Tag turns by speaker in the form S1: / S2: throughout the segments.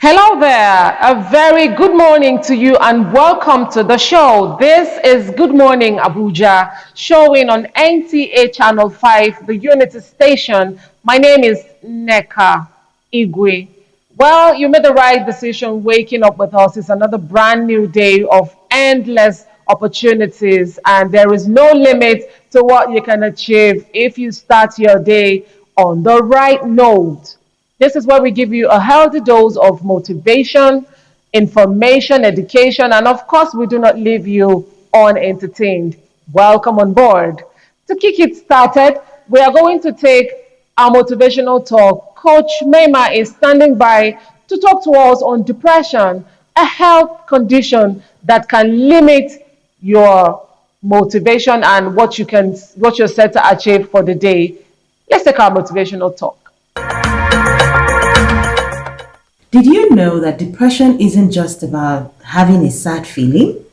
S1: Hello there. A very good morning to you and welcome to the show. This is Good Morning Abuja, showing on NTA Channel 5, the Unity Station. My name is Neka Igwe. Well, you made the right decision waking up with us. It's another brand new day of endless opportunities, and there is no limit to what you can achieve if you start your day on the right note. This is where we give you a healthy dose of motivation, information, education, and of course, we do not leave you unentertained. Welcome on board. To kick it started, we are going to take our motivational talk. Coach Mema is standing by to talk to us on depression, a health condition that can limit your motivation and what you're set to achieve for the day. Let's take our motivational talk.
S2: Did you know that depression isn't just about having a sad feeling?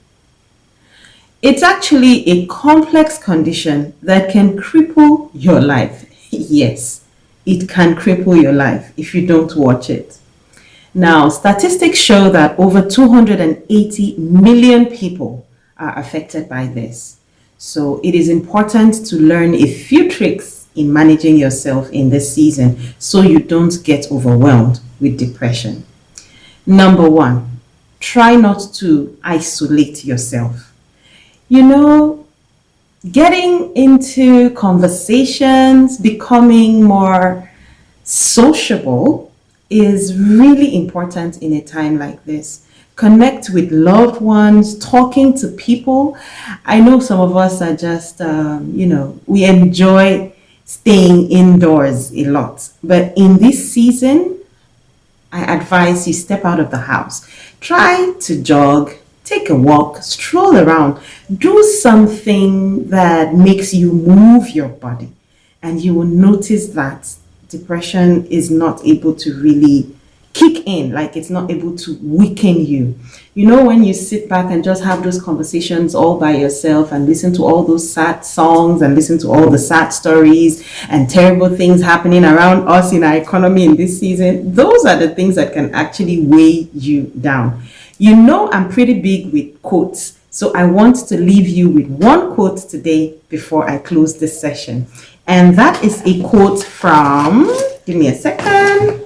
S2: It's actually a complex condition that can cripple your life. Yes, it can cripple your life if you don't watch it. Now, statistics show that over 280 million people are affected by this. So it is important to learn a few tricks in managing yourself in this season so you don't get overwhelmed with depression. Number one, try not to isolate yourself. Getting into conversations, becoming more sociable is really important in a time like this. Connect with loved ones, talking to people. I know some of us are just, we enjoy staying indoors a lot. But in this season, I advise you step out of the house. Try to jog, take a walk, stroll around. Do something that makes you move your body. And you will notice that depression is not able to really kick in, like it's not able to weaken you. When you sit back and just have those conversations all by yourself and listen to all those sad songs and listen to all the sad stories and terrible things happening around us in our economy in this season, those are the things that can actually weigh you down. I'm pretty big with quotes, so I want to leave you with one quote today before I close this session. And that is a quote give me a second,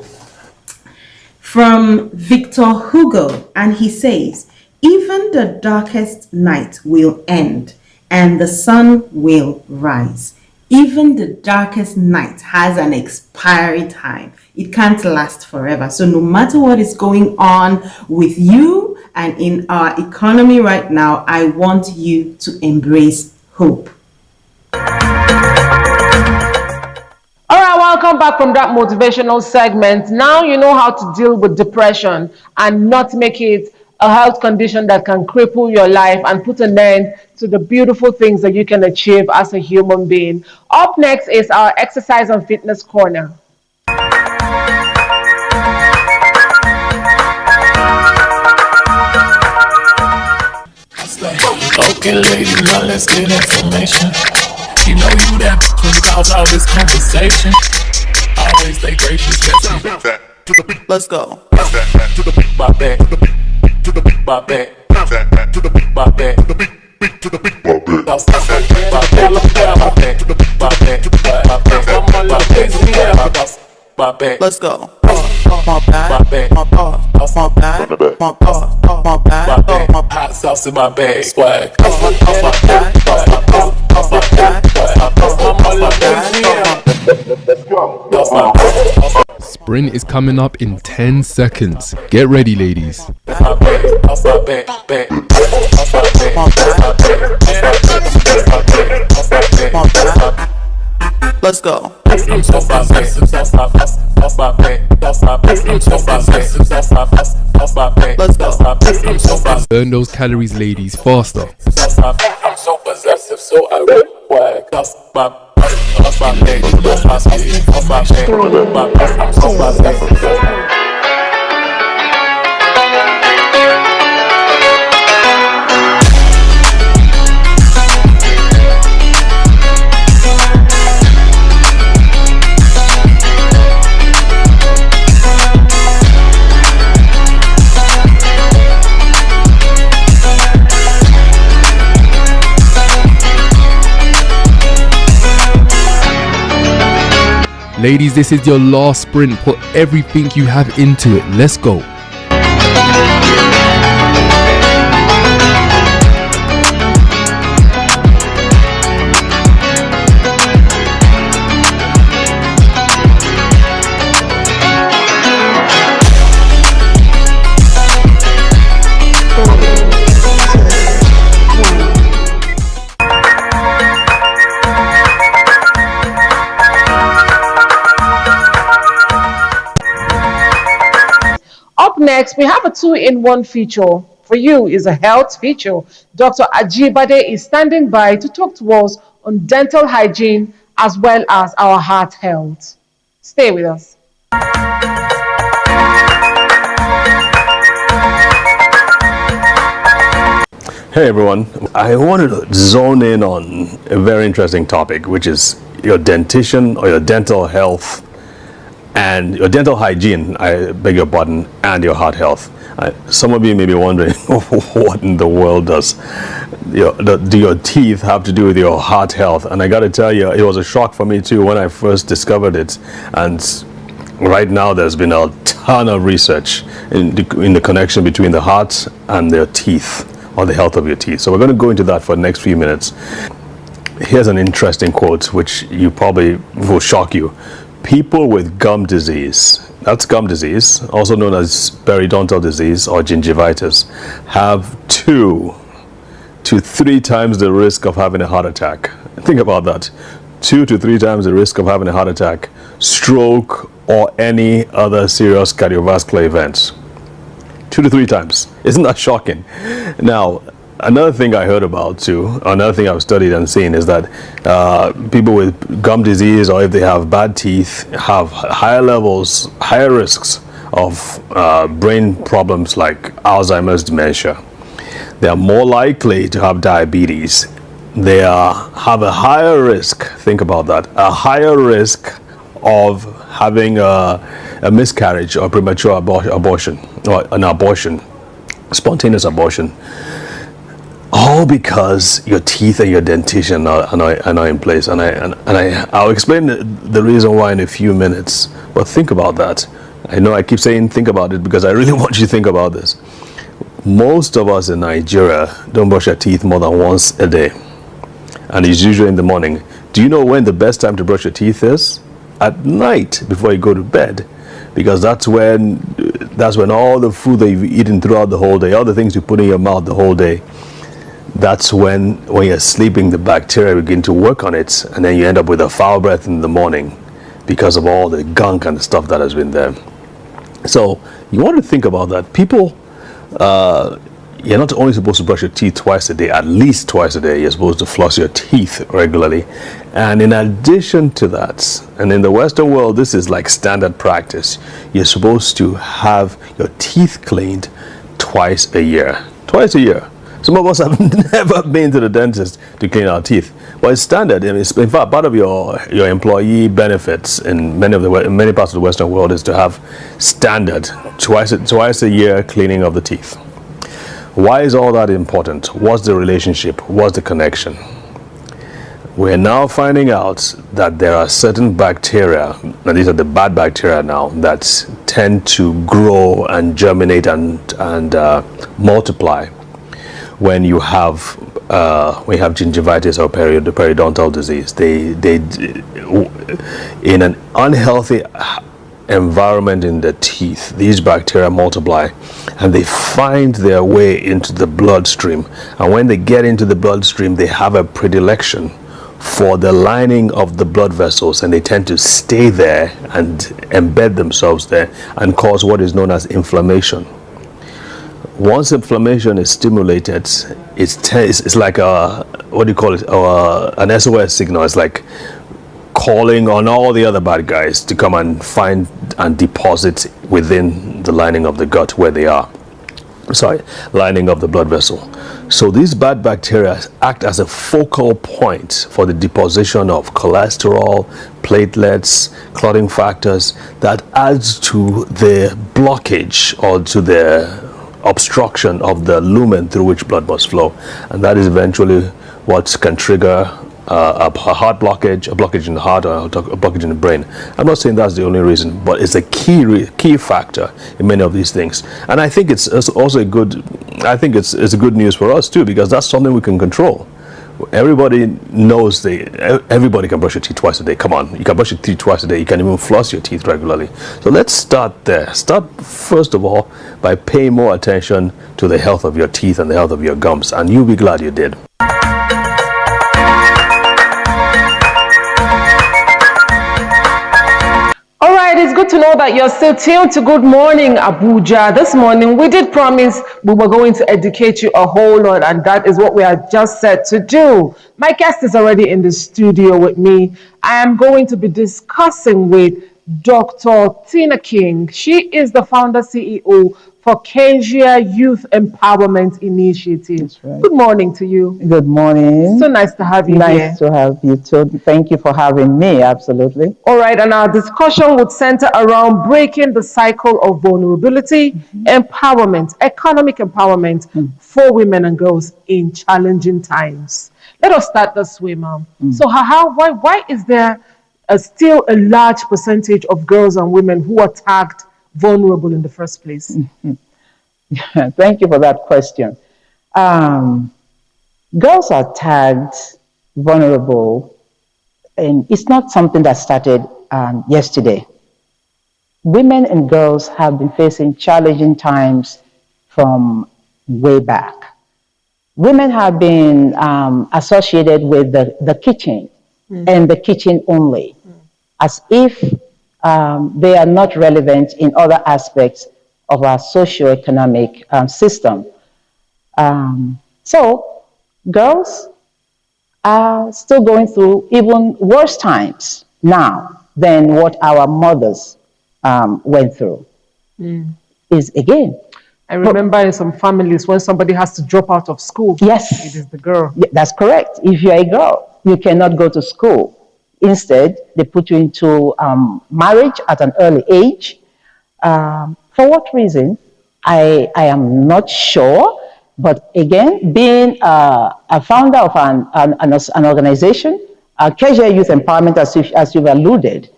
S2: from Victor Hugo, and he says, "Even the darkest night will end and the sun will rise." Even the darkest night has an expiry time. It can't last forever. So no matter what is going on with you and in our economy right now, I want you to embrace hope.
S1: All right, welcome back from that motivational segment. Now you know how to deal with depression and not make it a health condition that can cripple your life and put an end to the beautiful things that you can achieve as a human being. Up next is our exercise and fitness corner.
S3: Okay, ladies, now let's get information. You know you that when you cause all this conversation. Always stay gracious. Let's go. To the beat, my back. To the beat, my back. To the beat, my back. To the beat, to the beat, my back. Let's go. My back, my paw, my back, my paw, my back, my hot sauce in my bag, swag.
S4: Sprint is coming up in 10 seconds. Get ready, ladies.
S3: Let's go.
S4: Burn those calories, ladies, faster.
S3: I'm so possessive, so I rip wag.
S4: Ladies, this is your last sprint. Put everything you have into it. Let's go.
S1: Up next, we have a two-in-one feature. For you is a health feature. Dr. Ajibade is standing by to talk to us on dental hygiene as well as our heart health. Stay with us.
S5: Hey everyone, I wanted to zone in on a very interesting topic, which is your dentition or your dental health and your dental hygiene, I beg your pardon, and your heart health. Some of you may be wondering, what in the world do your teeth have to do with your heart health? And I got to tell you, it was a shock for me too when I first discovered it. And right now there's been a ton of research in the connection between the heart and their teeth, or the health of your teeth. So we're going to go into that for the next few minutes. Here's an interesting quote which you probably will shock you. People with gum disease, that's gum disease, also known as periodontal disease or gingivitis, have 2 to 3 times the risk of having a heart attack. Think about that. 2 to 3 times the risk of having a heart attack, stroke, or any other serious cardiovascular events. 2 to 3 times. Isn't that shocking? Now, another thing I heard about too, another thing I've studied and seen is that people with gum disease, or if they have bad teeth, have higher risks of brain problems like Alzheimer's, dementia. They are more likely to have diabetes. They have a higher risk, think about that, a higher risk of having a miscarriage or premature abortion, or an abortion, spontaneous abortion. All because your teeth and your dentition are not in place. And I'll explain the reason why in a few minutes. But think about that. I know I keep saying think about it because I really want you to think about this. Most of us in Nigeria don't brush our teeth more than once a day. And it's usually in the morning. Do you know when the best time to brush your teeth is? At night before you go to bed. Because that's when all the food that you've eaten throughout the whole day, all the things you put in your mouth the whole day, that's when you're sleeping, the bacteria begin to work on it, and then you end up with a foul breath in the morning because of all the gunk and the stuff that has been there. So you want to think about that. People, you're not only supposed to brush your teeth twice a day, at least twice a day. You're supposed to floss your teeth regularly. And in addition to that, and in the Western world, this is like standard practice, you're supposed to have your teeth cleaned twice a year. Twice a year. Some of us have never been to the dentist to clean our teeth. Well, it's standard. I mean, in fact, part of your employee benefits in many parts of the Western world is to have standard twice a year cleaning of the teeth. Why is all that important? What's the relationship? What's the connection? We're now finding out that there are certain bacteria, and these are the bad bacteria now, that tend to grow and germinate and multiply when you have gingivitis or periodontal disease. They in an unhealthy environment in the teeth, these bacteria multiply and they find their way into the bloodstream. And when they get into the bloodstream, they have a predilection for the lining of the blood vessels, and they tend to stay there and embed themselves there and cause what is known as inflammation. Once inflammation is stimulated, it's like a, what do you call it, an SOS signal. It's like calling on all the other bad guys to come and find and deposit within the lining of the gut where they are. Lining of the blood vessel. So these bad bacteria act as a focal point for the deposition of cholesterol, platelets, clotting factors that adds to the blockage or to the obstruction of the lumen through which blood must flow. And that is eventually what can trigger a heart blockage, a blockage in the heart, or a blockage in the brain. I'm not saying that's the only reason, but it's a key factor in many of these things. And I think it's also a good, I think it's a good news for us too, because that's something we can control. Everybody knows everybody can brush your teeth twice a day. Come on, you can brush your teeth twice a day. You can even floss your teeth regularly. So let's start there. Start first of all by paying more attention to the health of your teeth and the health of your gums, and you'll be glad you did.
S1: All right, it's good to know that you're still tuned to Good Morning Abuja. This morning, we did promise we were going to educate you a whole lot, and that is what we are just set to do. My guest is already in the studio with me. I am going to be discussing with Dr. Tina King. She is the founder CEO for Kezia Youth Empowerment Initiative.
S6: That's right.
S1: Good morning to you.
S6: Good morning.
S1: So nice to have you here.
S6: Nice to have you too. Thank you for having me. Absolutely.
S1: All right, and our discussion would center around breaking the cycle of vulnerability, empowerment, economic empowerment for women and girls in challenging times. Let us start this way, ma'am. So why is there still a large percentage of girls and women who are tagged vulnerable in the first place?
S6: Thank you for that question. Girls are tagged vulnerable, and it's not something that started yesterday. Women and girls have been facing challenging times from way back. Women have been associated with the kitchen and the kitchen only, as if they are not relevant in other aspects of our socio-economic system. So girls are still going through even worse times now than what our mothers went through. Is again.
S1: I remember in some families when somebody has to drop out of school.
S6: Yes.
S1: It is the girl.
S6: Yeah, that's correct. If you're a girl, you cannot go to school. Instead, they put you into marriage at an early age. For what reason? I am not sure. But again, being a founder of an organization, Kezia Youth Empowerment, as you've alluded,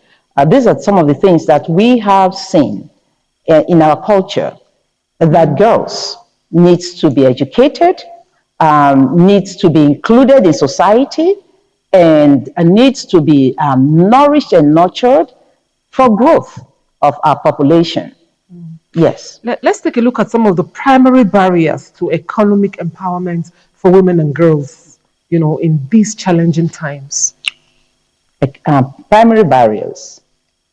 S6: these are some of the things that we have seen in our culture, that girls needs to be educated, needs to be included in society, and needs to be nourished and nurtured for growth of our population. Yes.
S1: Let's take a look at some of the primary barriers to economic empowerment for women and girls, in these challenging times.
S6: Primary barriers.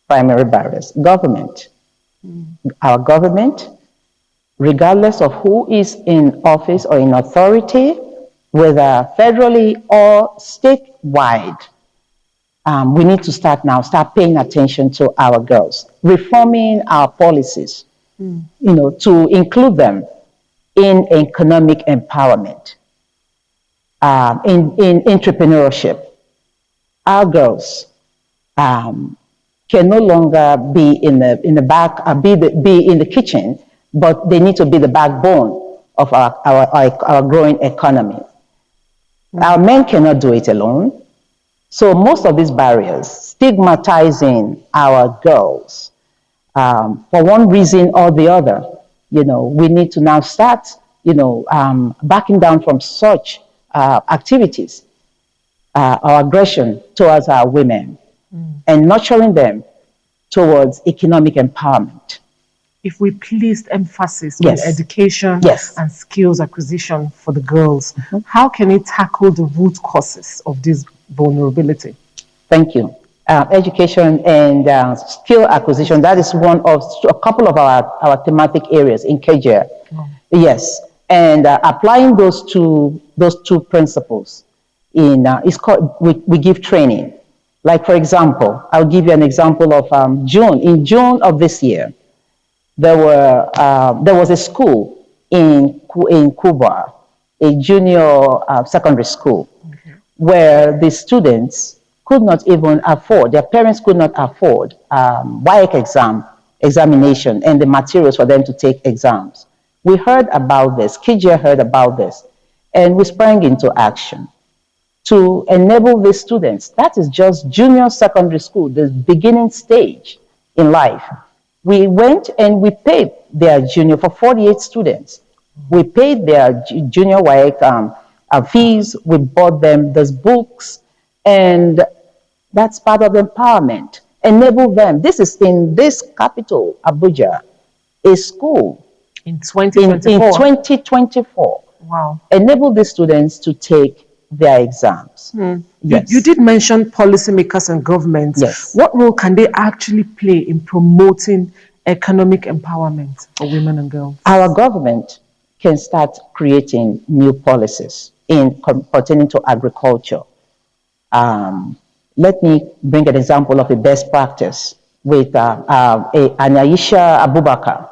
S6: Government. Our government, regardless of who is in office or in authority, whether federally or statewide, we need to start paying attention to our girls, reforming our policies, to include them in economic empowerment, in entrepreneurship. Our girls can no longer be in the back, be in the kitchen, but they need to be the backbone of our growing economy. Our men cannot do it alone. So most of these barriers, stigmatizing our girls, for one reason or the other, we need to now start, backing down from such activities, our aggression towards our women, and nurturing them towards economic empowerment.
S1: If we placed emphasis on education and skills acquisition for the girls, how can it tackle the root causes of this vulnerability?
S6: Thank you. Education and skill acquisition, that is one of a couple of our thematic areas in Kezia. Yes, and applying those two principles is called, we give training. Like, for example, I'll give you an example of June. In June of this year, there was a school in Cuba, a junior secondary school, where the students could not even afford, their parents could not afford WAEC examination and the materials for them to take exams. We heard about this, Kezia heard about this, and we sprang into action. to enable the students. That is just junior secondary school, the beginning stage in life. We went and we paid their junior for 48 students. We paid their junior WAEC fees. We bought them those books, and that's part of empowerment. Enable them. This is in this capital, Abuja, a school
S1: In
S6: in
S1: 2024.
S6: 2024.
S1: Wow.
S6: Enable the students to take their exams. Yes.
S1: You did mention policymakers and governments.
S6: Yes.
S1: What role can they actually play in promoting economic empowerment for women and girls?
S6: Our government can start creating new policies pertaining to agriculture. Let me bring an example of a best practice with Anaisha Abubakar,